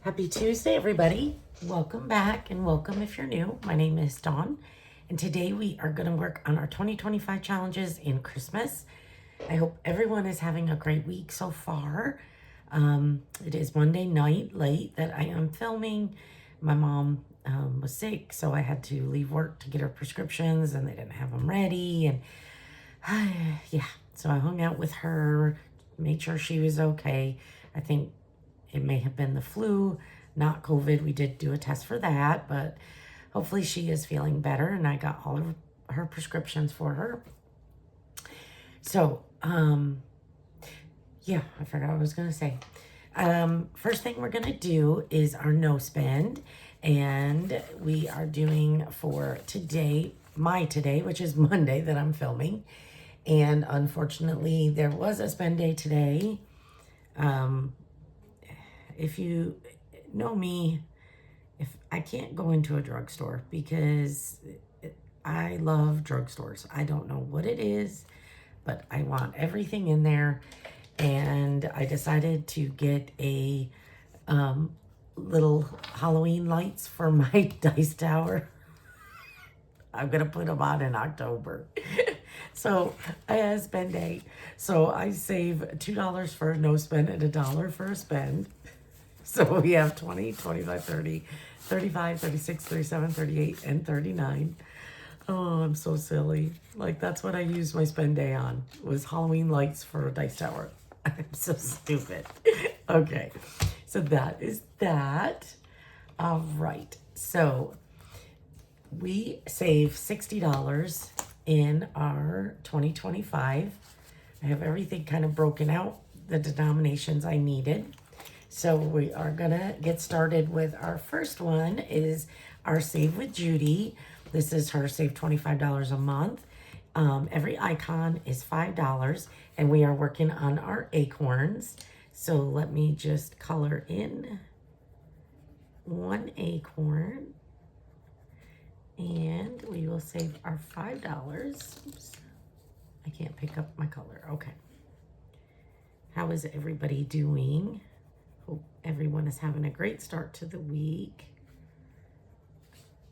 Happy Tuesday, everybody. Welcome back and welcome if you're new. My name is Dawn, and today we are going to work on our 2025 challenges in Christmas. I hope everyone is having a great week so far. It is Monday night late that I am filming. My mom was sick, so I had to leave work to get her prescriptions, and they didn't have them ready. And yeah, so I hung out with her, made sure she was okay. I think it may have been the flu, not COVID. We did do a test for that, but hopefully she is feeling better, and I got all of her prescriptions for her. So, yeah, I forgot what I was going to say. First thing we're going to do is our no spend, and we are doing for today, which is Monday that I'm filming. And unfortunately, there was a spend day today. If you know me, if I can't go into a drugstore because I love drugstores. I don't know what it is, but I want everything in there. And I decided to get a little Halloween lights for my dice tower. I'm going to put them on in October. So I had a spend day. So I save $2 for a no spend and $1 for a spend. So we have 20, 25, 30, 35, 36, 37, 38, and 39. Oh, I'm so silly. Like, that's what I used my spend day on, was Halloween lights for a dice tower. I'm so stupid. Okay, so that is that. All right, so we save $60 in our 2025. I have everything kind of broken out, the denominations I needed. So we are gonna get started with our first one is our Save with Judy. This is her Save $25 a month. Every icon is $5, and we are working on our acorns. So let me just color in one acorn, and we will save our $5. Oops, I can't pick up my color. Okay. How is everybody doing? Hope everyone is having a great start to the week.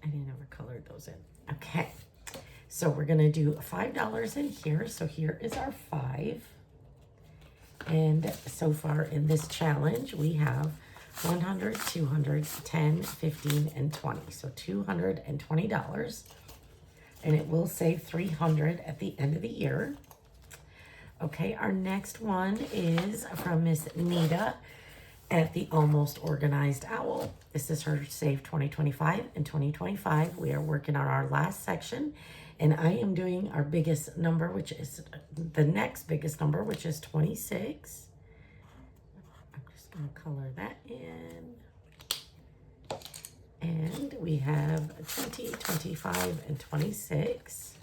I didn't ever color those in. Okay, so we're gonna do $5 in here. So here is our 5. And so far in this challenge, we have 100, 200, 10, 15, and 20. So $220. And it will save $300 at the end of the year. Okay, our next one is from Miss Nita at the Almost Organized Owl. This is her Save 2025 and 2025. We are working on our last section, and I am doing our biggest number, which is the next biggest number, which is 26. I'm just gonna color that in. And we have 20, 25, and 26.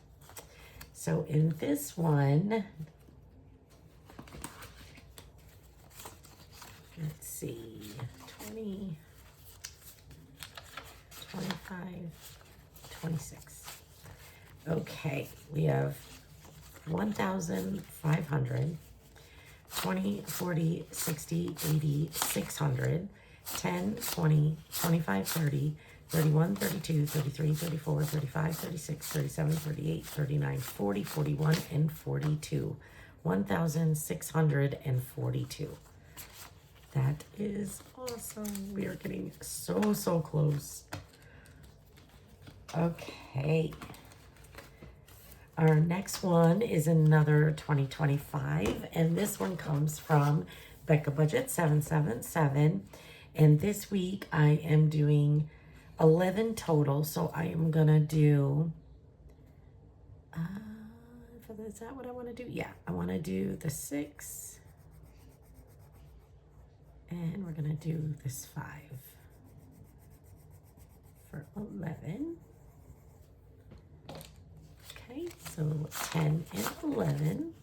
So in this one, let's see, 20, 25, 26. Okay, we have 1,500, 20, 40, 60, 80, 600, 10, 20, 25, 30, 31, 32, 33, 34, 35, 36, 37, 38, 39, 40, 41, and 42. 1,642. That is awesome. We are getting so close. Okay. Our next one is another 2025, and this one comes from Becca Budget 777. And this week I am doing 11 total, so I am gonna do, is that what I want to do? Yeah, I want to do the 6. And we're going to do this 5 for 11. Okay, so 10 and 11.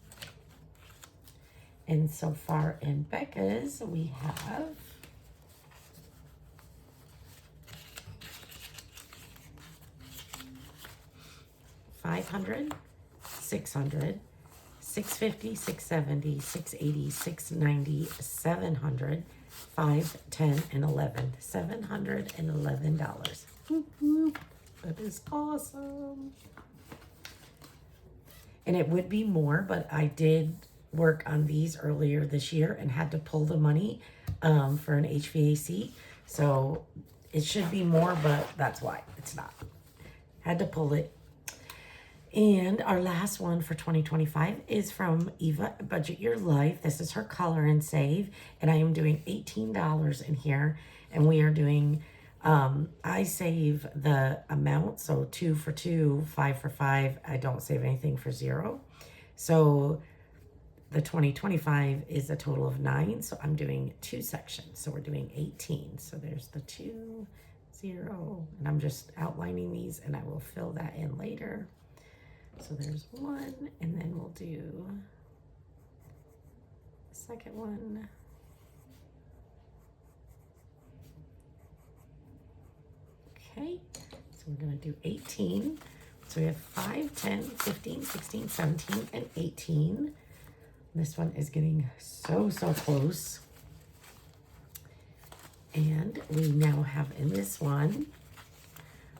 And so far in Becca's, we have 500, 600, 650, 670, 680, 690, 700, 5, 10, and 11. $711. That is awesome. And it would be more, but I did work on these earlier this year and had to pull the money for an HVAC. So it should be more, but that's why it's not. Had to pull it. And our last one for 2025 is from Eva, Budget Your Life. This is her Color and Save. And I am doing $18 in here. And we are doing, I save the amount. So 2 for 2, 5 for 5. I don't save anything for 0. So the 2025 is a total of 9. So I'm doing 2 sections. So we're doing 18. So there's the 2, 0. And I'm just outlining these and I will fill that in later. So there's 1, and then we'll do the second one. Okay, so we're going to do 18. So we have 5, 10, 15, 16, 17, and 18. This one is getting so close. And we now have in this one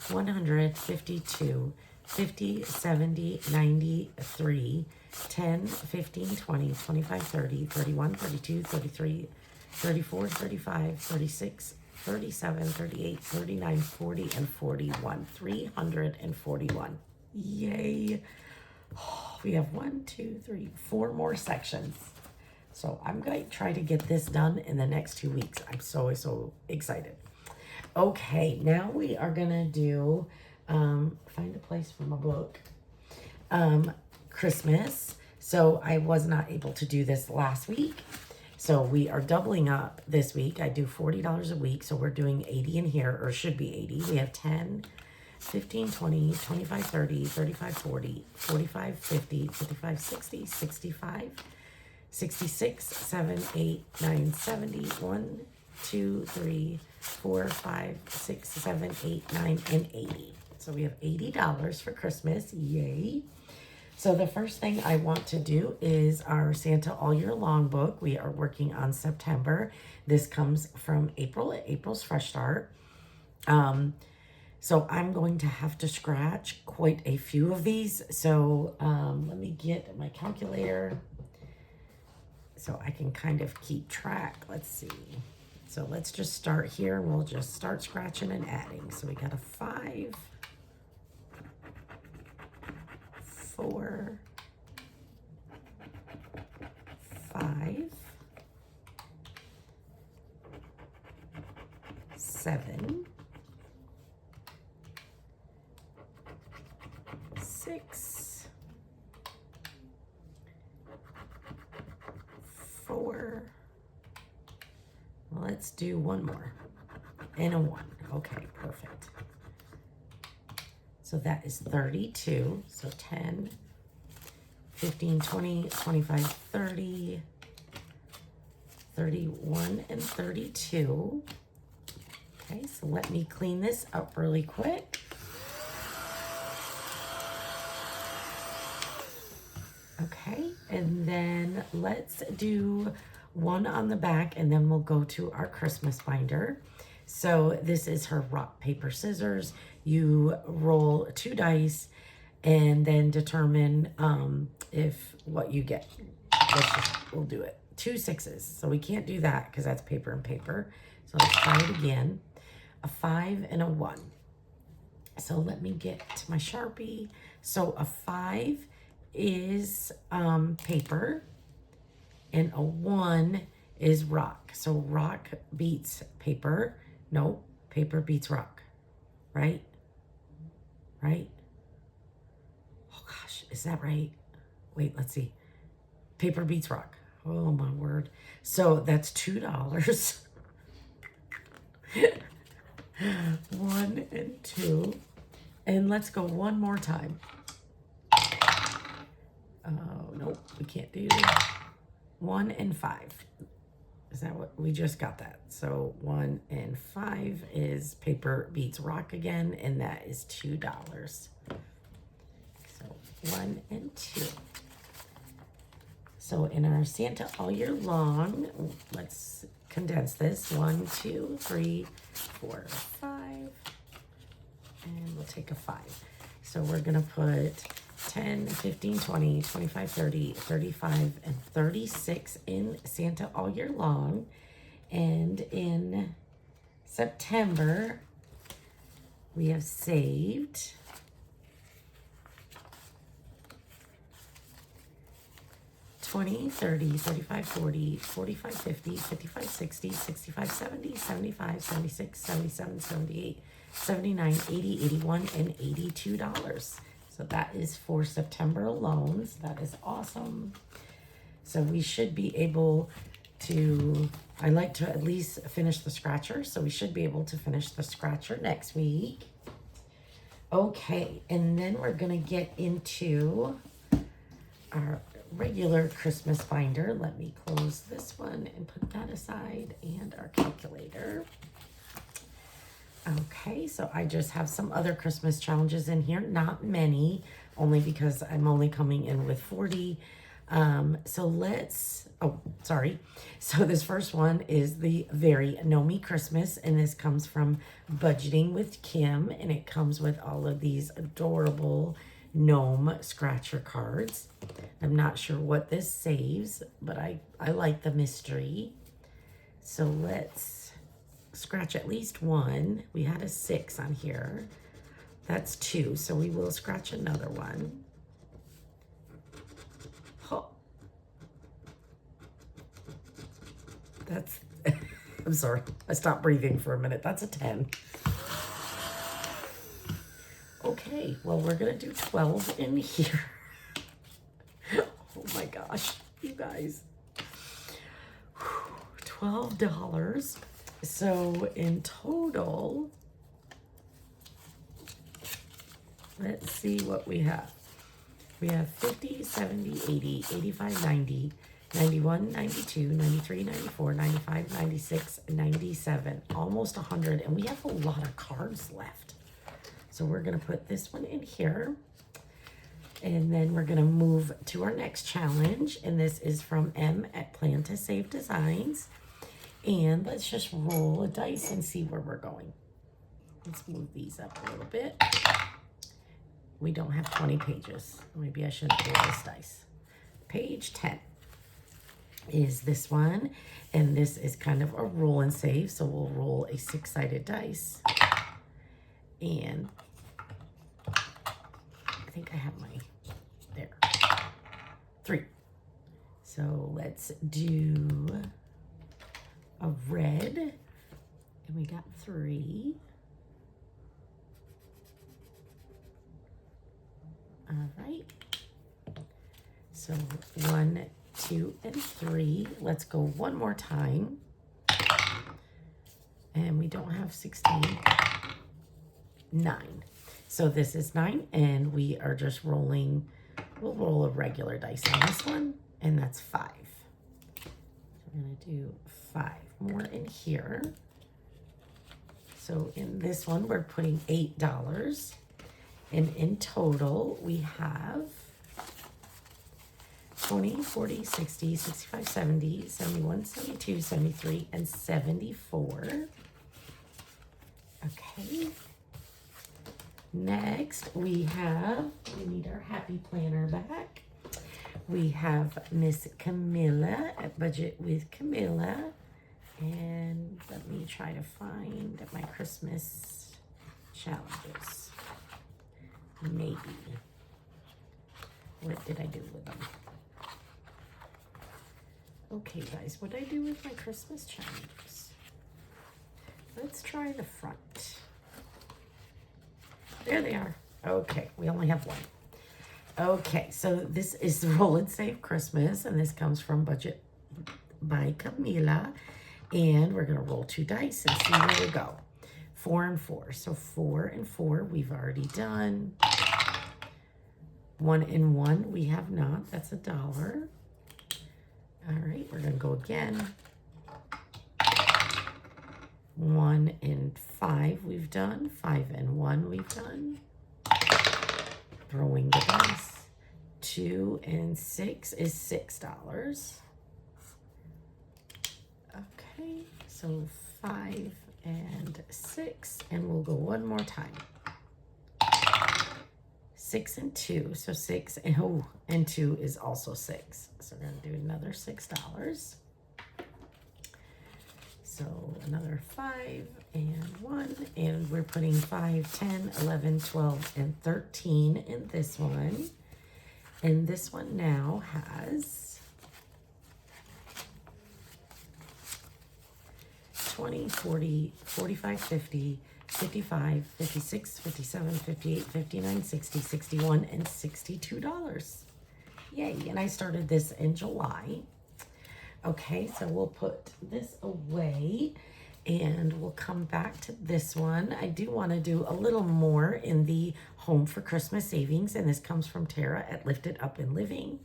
152. 50, 70, 93, 10, 15, 20, 25, 30, 31, 32, 33, 34, 35, 36, 37, 38, 39, 40, and 41. 341. Yay. Oh, we have 1, 2, 3, 4 more sections. So I'm going to try to get this done in the next 2 weeks. I'm so excited. Okay, now we are going to do... find a place for my book. Christmas. So I was not able to do this last week. So we are doubling up this week. I do $40 a week. So we're doing 80 in here, or should be 80. We have 10, 15, 20, 25, 30, 35, 40, 45, 50, 55, 60, 65, 66, 7, 8, 9, 70, 1, 2, 3, 4, 5, 6, 7, 8, 9, and 80. So we have $80 for Christmas. Yay. So the first thing I want to do is our Santa All Year Long book. We are working on September. This comes from April, April's Fresh Start. So I'm going to have to scratch quite a few of these. So let me get my calculator so I can kind of keep track. Let's see. So let's just start here. We'll just start scratching and adding. So we got a 5, 4, 5, 7, 6, 4. Let's do one more and a 1. Okay, perfect. So that is 32. So 10, 15, 20, 25, 30, 31, and 32. Okay, so let me clean this up really quick. Okay, and then let's do one on the back and then we'll go to our Christmas binder. So this is her rock, paper, scissors. You roll 2 dice and then determine if what you get. We'll do it. 2 6s. So we can't do that because that's paper and paper. So let's try it again. A 5 and a 1. So let me get my Sharpie. So a 5 is paper and a 1 is rock. So rock beats paper. No, paper beats rock. Right? Right? Oh gosh, is that right? Wait, let's see. Paper beats rock. Oh my word. So that's $2. 1 and 2. And let's go one more time. Oh, nope, we can't do that. 1 and 5. Is that what we just got that? So 1 and 5 is paper beats rock again, and that is $2. So 1 and 2. So in our Santa All Year Long, let's condense this. 1, 2, 3, 4, 5. And we'll take a 5. So we're going to put 10, 15, 20, 25, 30, 35, and 36 in Santa all year long. And in September, we have saved 20, 30, 35, 40, 45, 50, 55, 60, 65, 70, 75, 76, 77, 78, 79, 80, 81, and $82. So that is for September alone. So that is awesome. So we should be able to, I like to at least finish the scratcher. So we should be able to finish the scratcher next week. Okay, and then we're gonna get into our regular Christmas binder. Let me close this one and put that aside, and our calculator. Okay, so I just have some other Christmas challenges in here. Not many, only because I'm only coming in with 40. So let's, oh, sorry. So this first one is the Very Know Me Christmas, and this comes from Budgeting with Kim, and it comes with all of these adorable gnome scratcher cards. I'm not sure what this saves, but I like the mystery. So let's scratch at least one. We had a 6 on here. That's 2, so we will scratch another one. Oh. That's, I'm sorry, I stopped breathing for a minute. That's a 10. Okay, well, we're gonna do 12 in here. Oh my gosh, you guys. $12. So in total, let's see what we have. We have 50, 70, 80, 85, 90, 91, 92, 93, 94, 95, 96, 97, almost 100. And we have a lot of cards left. So we're going to put this one in here. And then we're going to move to our next challenge. And this is from M at Plan to Save Designs. And let's just roll a dice and see where we're going. Let's move these up a little bit. We don't have 20 pages. Maybe I should roll this dice. Page 10 is this one. And this is kind of a roll and save. So we'll roll a 6-sided dice. And I think I have my, there, 3. So let's do a red, and we got 3. All right. So 1, 2, and 3. Let's go one more time. And we don't have 16. 9. So this is 9, and we are just rolling, we'll roll a regular dice on this one, and that's 5. So I'm gonna do 5 more in here. So in this one, we're putting $8. And in total, we have 20, 40, 60, 65, 70, 71, 72, 73, and 74. Okay. Next, we need our happy planner back. We have Miss Camilla at Budget with Camilla. And let me try to find my Christmas challenges. Maybe. What did I do with them? Okay, guys, what did I do with my Christmas challenges? Let's try the front. There they are. Okay, we only have one. Okay, so this is the Roll and Save Christmas, and this comes from Budget by Camila. And we're gonna roll 2 dice and see where we go. 4 and 4. So 4 and 4 we've already done. 1 and 1 we have not. That's $1. All right, we're gonna go again. 1 and 5 we've done. 5 and 1 we've done. Throwing the dice. 2 and 6 is $6. Okay. So 5 and 6, and we'll go one more time. 6 and 2, so 6, and, oh, and 2 is also 6. So we're gonna do another $6. So another 5 and 1, and we're putting 5, 10, 11, 12, and 13 in this one. And this one now has 20, 40, 45, 50, 55, 56, 57, 58, 59, 60, 61, and $62. Yay, and I started this in July. Okay, so we'll put this away and we'll come back to this one. I do want to do a little more in the Home for Christmas savings, and this comes from Tara at Lifted Up and Living.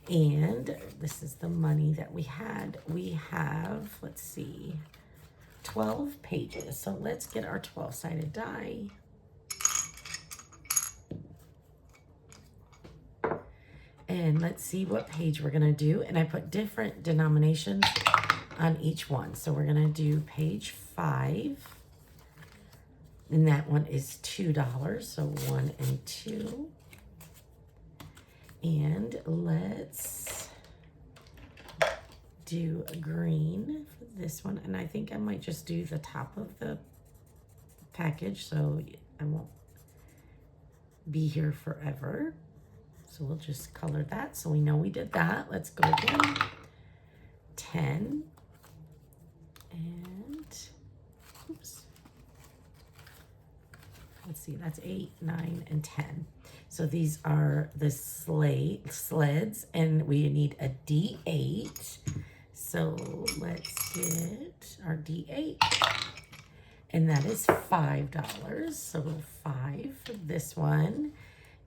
And this is the money that we had. We have, let's see, 12 pages. So let's get our 12-sided die. And let's see what page we're going to do. And I put different denominations on each one. So we're going to do page 5. And that one is $2. So 1 and 2. And let's do a green for this one. And I think I might just do the top of the package so I won't be here forever. So we'll just color that so we know we did that. Let's go again. 10 and oops. Let's see, that's 8, 9, and 10. So these are the sleds, and we need a D8. So let's get our D8. And that is $5. So 5 for this one.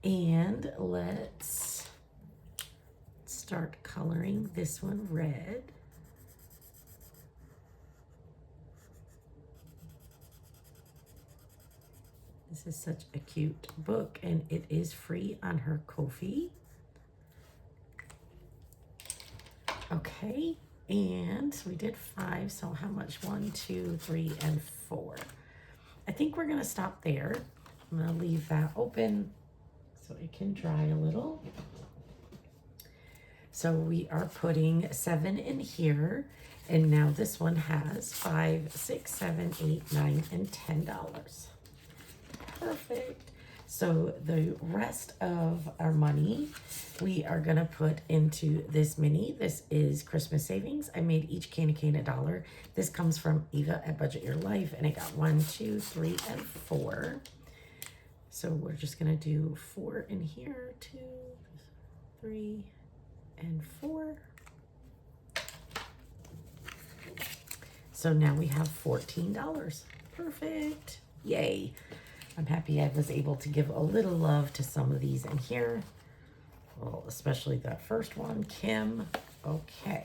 And let's start coloring this one red. This is such a cute book, and it is free on her Ko-fi. Okay, and so we did 5, so how much? 1, 2, 3, and 4. I think we're gonna stop there. I'm gonna leave that open so it can dry a little. So we are putting 7 in here, and now this one has 5, 6, 7, 8, 9, and $10. Perfect. So the rest of our money we are gonna put into this mini. This is Christmas savings. I made each candy cane $1. This comes from Eva at Budget Your Life, and I got 1, 2, 3, and 4. So we're just gonna do 4 in here, 2, 3, and 4. So now we have $14. Perfect. Yay. I'm happy I was able to give a little love to some of these in here. Well, especially that first one, Kim. Okay.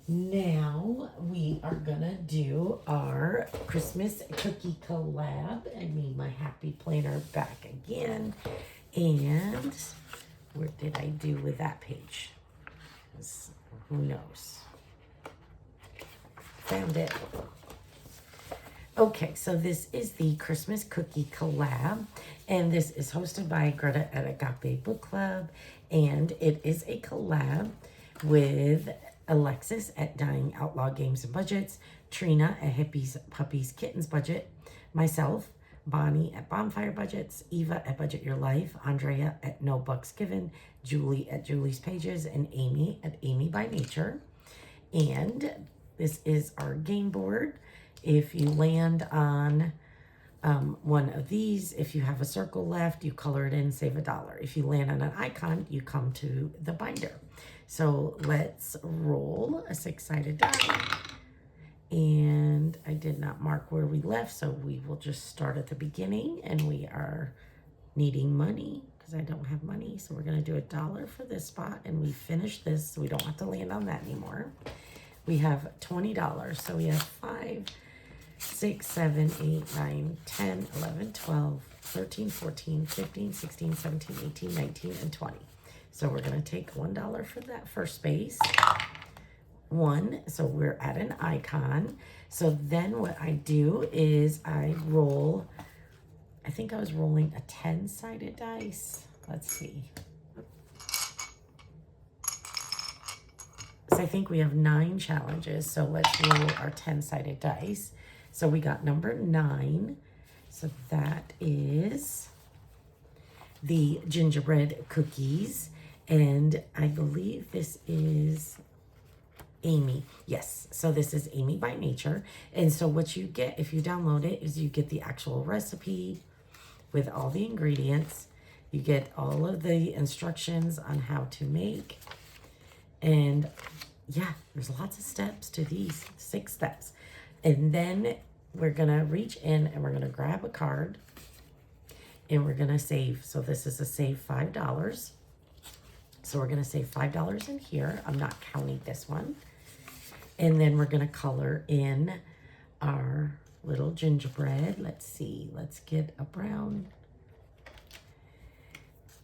Now we are gonna do our Christmas cookie collab. I made my happy planner back again. And what did I do with that page? Who knows? Found it. Okay, so this is the Christmas cookie collab, and this is hosted by Greta at Agape Book Club, and it is a collab with Alexis at Dying Outlaw Games and Budgets, Trina at Hippies, Puppies, Kittens Budget, myself, Bonnie at Bonfire Budgets, Eva at Budget Your Life, Andrea at No Bucks Given, Julie at Julie's Pages, and Amy at Amy by Nature. And this is our game board. If you land on one of these, if you have a circle left, you color it in, save $1. If you land on an icon, you come to the binder. So let's roll a 6-sided die. And I did not mark where we left, so we will just start at the beginning, and we are needing money because I don't have money. So we're gonna do $1 for this spot, and we finish this so we don't have to land on that anymore. We have $20, so we have 5, 6, 7, 8, 9, 10, 11, 12, 13, 14, 15, 16, 17, 18, 19, and 20. So we're going to take $1 for that first space. 1. So we're at an icon. So then what I do is I roll, I think I was rolling a 10-sided dice. Let's see. So I think we have 9 challenges. So let's roll our 10-sided dice. So we got number 9. So that is the gingerbread cookies. And I believe this is Amy. Yes, so this is Amy by Nature. And so what you get if you download it is you get the actual recipe with all the ingredients. You get all of the instructions on how to make. And yeah, there's lots of steps to these, 6 steps. And then we're gonna reach in and we're gonna grab a card and we're gonna save. So this is a save $5. So we're gonna save $5 in here. I'm not counting this one. And then we're gonna color in our little gingerbread. Let's see, let's get a brown.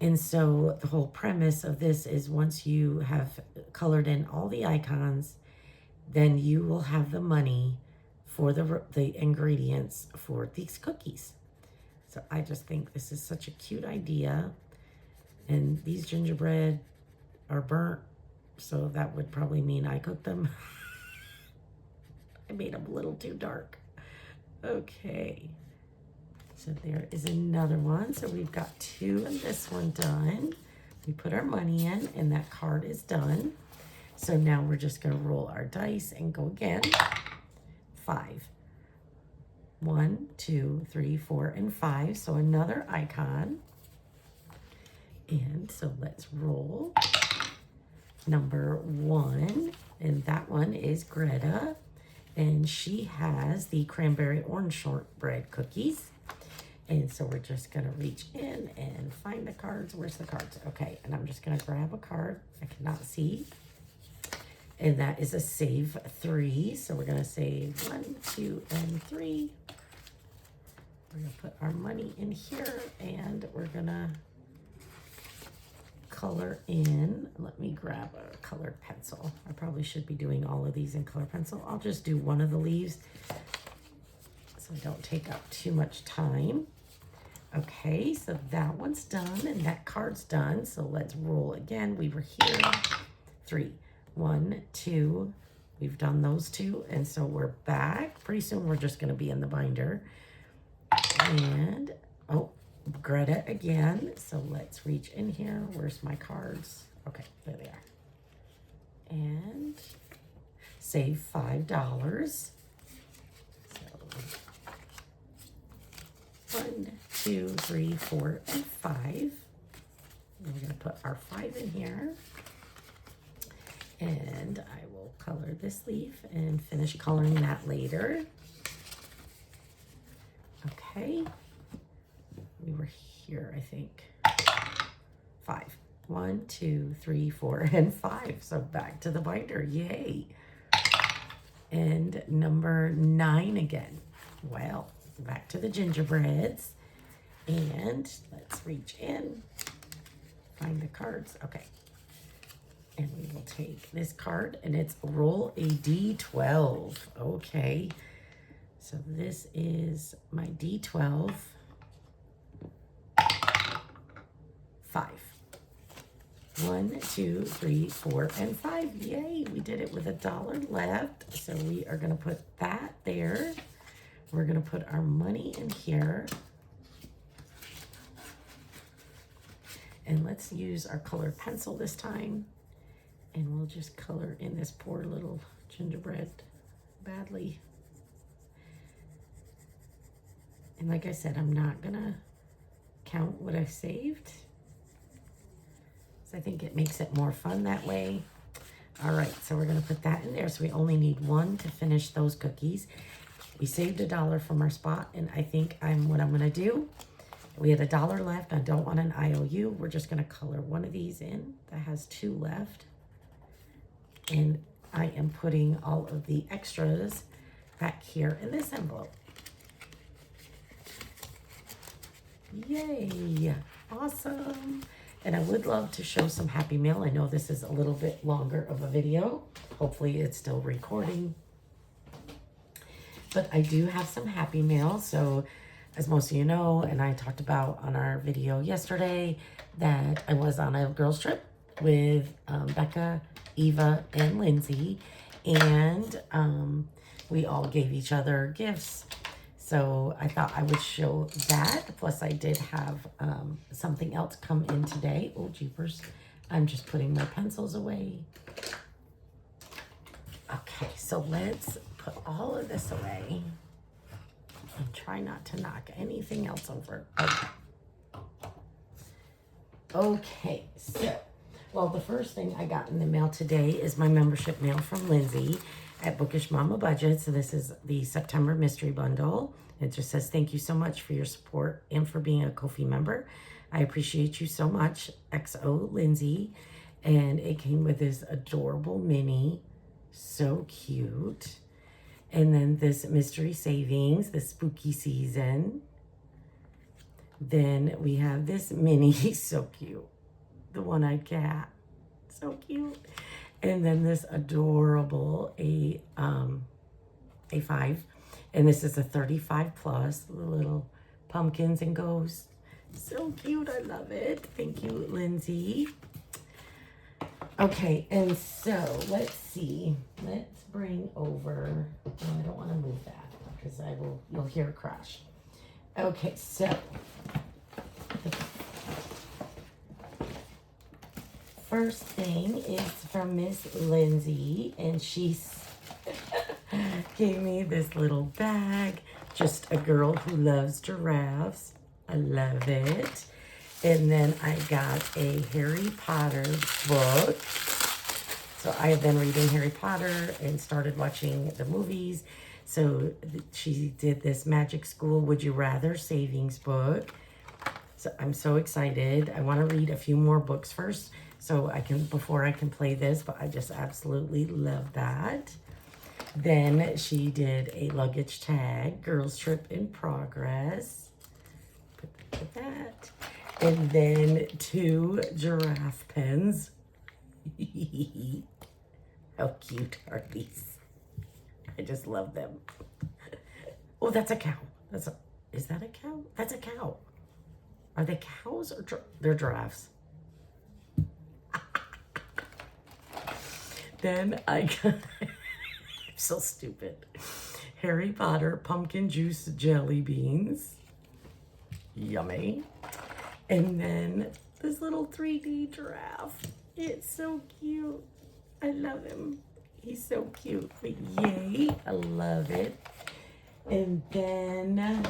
And so the whole premise of this is once you have colored in all the icons, then you will have the money for the ingredients for these cookies. So I just think this is such a cute idea. And these gingerbread are burnt, so that would probably mean I cooked them. I made them a little too dark. Okay. So there is another one. So we've got 2 of this one done. We put our money in and that card is done. So now we're just gonna roll our dice and go again. 5. 1, 2, 3, 4, and 5. So another icon. And so let's roll number 1. And that one is Greta. And she has the cranberry orange shortbread cookies. And so we're just gonna reach in and find the cards. Where's the cards? Okay, and I'm just gonna grab a card. I cannot see. And that is a save 3. So we're gonna save 1, 2, and 3. We're gonna put our money in here and we're gonna color in. Let me grab a colored pencil. I probably should be doing all of these in color pencil. I'll just do one of the leaves so I don't take up too much time. Okay, so that one's done and that card's done. So let's roll again. We were here. 3, 1, 2. We've done those 2. And so we're back. Pretty soon we're just going to be in the binder. And, oh, Greta again. So let's reach in here. Where's my cards? Okay, there they are. And save $5. So 1, 2, 3, 4, and 5. And we're going to put our 5 in here. And I will color this leaf and finish coloring that later. Okay. We were here, I think. 5. 1, 2, 3, 4, and 5. So back to the binder. Yay. And number 9 again. Well, back to the gingerbreads. And let's reach in. Find the cards. Okay. And we will take this card and it's roll a D12. Okay. So this is my D12. 5. 1, 2, 3, 4, and 5. Yay, we did it with $1 left. So we are going to put that there. We're going to put our money in here. And let's use our colored pencil this time. And we'll just color in this poor little gingerbread badly. And like I said, I'm not going to count what I've saved. So I think it makes it more fun that way. All right, so we're gonna put that in there. So we only need 1 to finish those cookies. We saved $1 from our spot, and I think what I'm gonna do, we had $1 left. I don't want an IOU. We're just gonna color one of these in that has 2 left. And I am putting all of the extras back here in this envelope. Yay, awesome. And I would love to show some Happy Mail. I know this is a little bit longer of a video, Hopefully it's still recording. But I do have some happy mail. So as most of you know, and I talked about on our video yesterday, that I was on a girls trip with Becca, Eva, and Lindsay. And we all gave each other gifts. So I thought I would show that. Plus I did have something else come in today. Oh, jeepers. I'm just putting my pencils away. Okay, so let's put all of this away and try not to knock anything else over. Okay. Okay, so, well, the first thing I got in the mail today is my membership mail from Lindsay at Bookish Mama Budget. So this is the September mystery bundle. It just says, thank you so much for your support and for being a Ko-fi member. I appreciate you so much, XO Lindsay. And it came with this adorable mini. So cute. And then this mystery savings, the spooky season. Then we have this mini, so cute. The one-eyed cat, so cute. And then this adorable A5. And this is a 35 plus, the little pumpkins and ghosts. So cute, I love it. Thank you, Lindsay. Okay, and so let's see. Let's bring over, I don't want to move that because you'll hear a crash. Okay, so the first thing is from Miss Lindsay, and she gave me this little bag. Just a girl who loves giraffes. I love it. And then I got a Harry Potter book. So I have been reading Harry Potter and started watching the movies. So she did this Magic School Would You Rather savings book. So I'm so excited. I want to read a few more books first so before I can play this, but I just absolutely love that. Then she did a luggage tag, girls trip in progress. Put that. And then 2 giraffe pens. How cute are these? I just love them. Oh, that's a cow. Is that a cow? That's a cow. Are they cows or they're giraffes? Then I got, I'm so stupid. Harry Potter pumpkin juice jelly beans. Yummy. And then this little 3D giraffe. It's so cute. I love him. He's so cute. But yay, I love it. And then,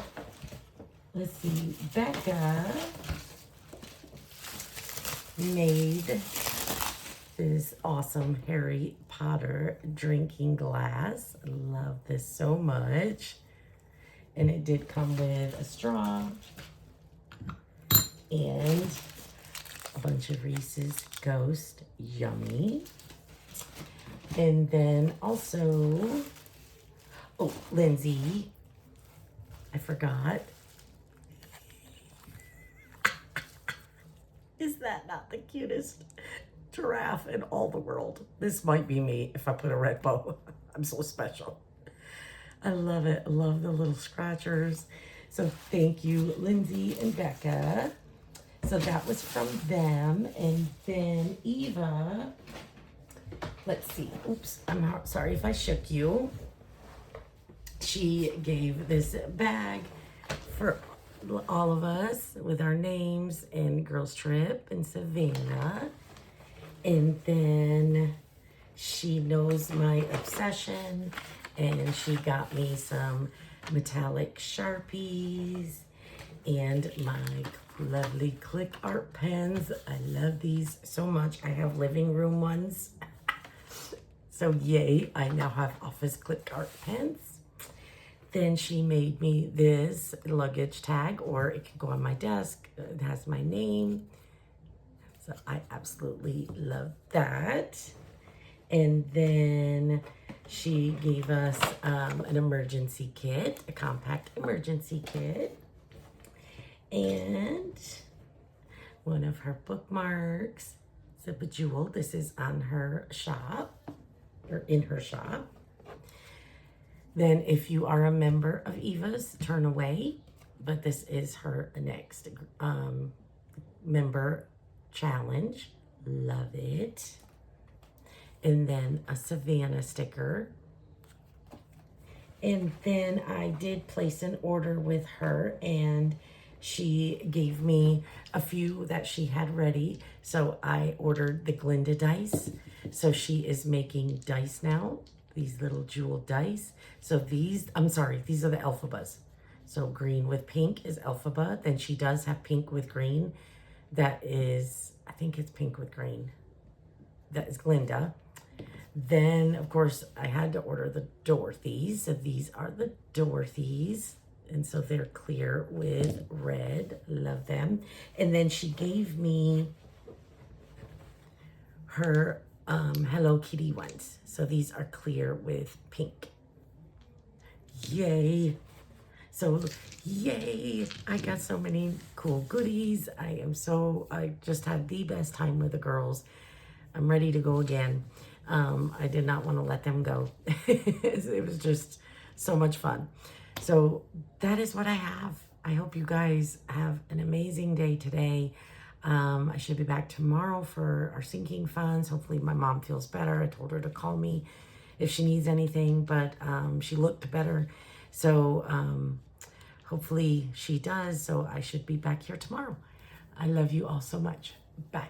let's see, Becca made this awesome Harry Potter drinking glass. I love this so much. And it did come with a straw and a bunch of Reese's Ghost. Yummy. And then also, oh, Lindsay, I forgot. Is that not the cutest giraffe in all the world? This might be me if I put a red bow. I'm so special. I love it. I love the little scratchers. So thank you, Lindsay and Becca. So that was from them. And then Eva, let's see. Oops, I'm sorry if I shook you. She gave this bag for all of us with our names and girls trip in Savannah. And then she knows my obsession, and she got me some metallic Sharpies and my lovely click art pens. I love these so much. I have living room ones. So yay, I now have office click art pens. Then she made me this luggage tag, or it can go on my desk. It has my name. So I absolutely love that. And then she gave us an emergency kit, a compact emergency kit. And one of her bookmarks. It's a bejeweled. This is on her shop. or in her shop. Then if you are a member of Eva's, turn away. But this is her next member challenge. Love it. And then a Savannah sticker. And then I did place an order with her, and she gave me a few that she had ready. So I ordered the Glinda dice. So she is making dice now, these little jewel dice. So these, I'm sorry, these are the Elphabas. So green with pink is Elphaba. Then she does have pink with green. That is, I think it's pink with green. That is Glinda. Then, of course, I had to order the Dorothys. So these are the Dorothys. And so they're clear with red. Love them. And then she gave me her Hello Kitty ones. So these are clear with pink. Yay. So, yay. I got so many cool goodies. I just had the best time with the girls. I'm ready to go again. I did not want to let them go. It was just so much fun. So that is what I have. I hope you guys have an amazing day today. I should be back tomorrow for our sinking funds. Hopefully my mom feels better. I told her to call me if she needs anything, but she looked better. So hopefully she does. So I should be back here tomorrow. I love you all so much. Bye.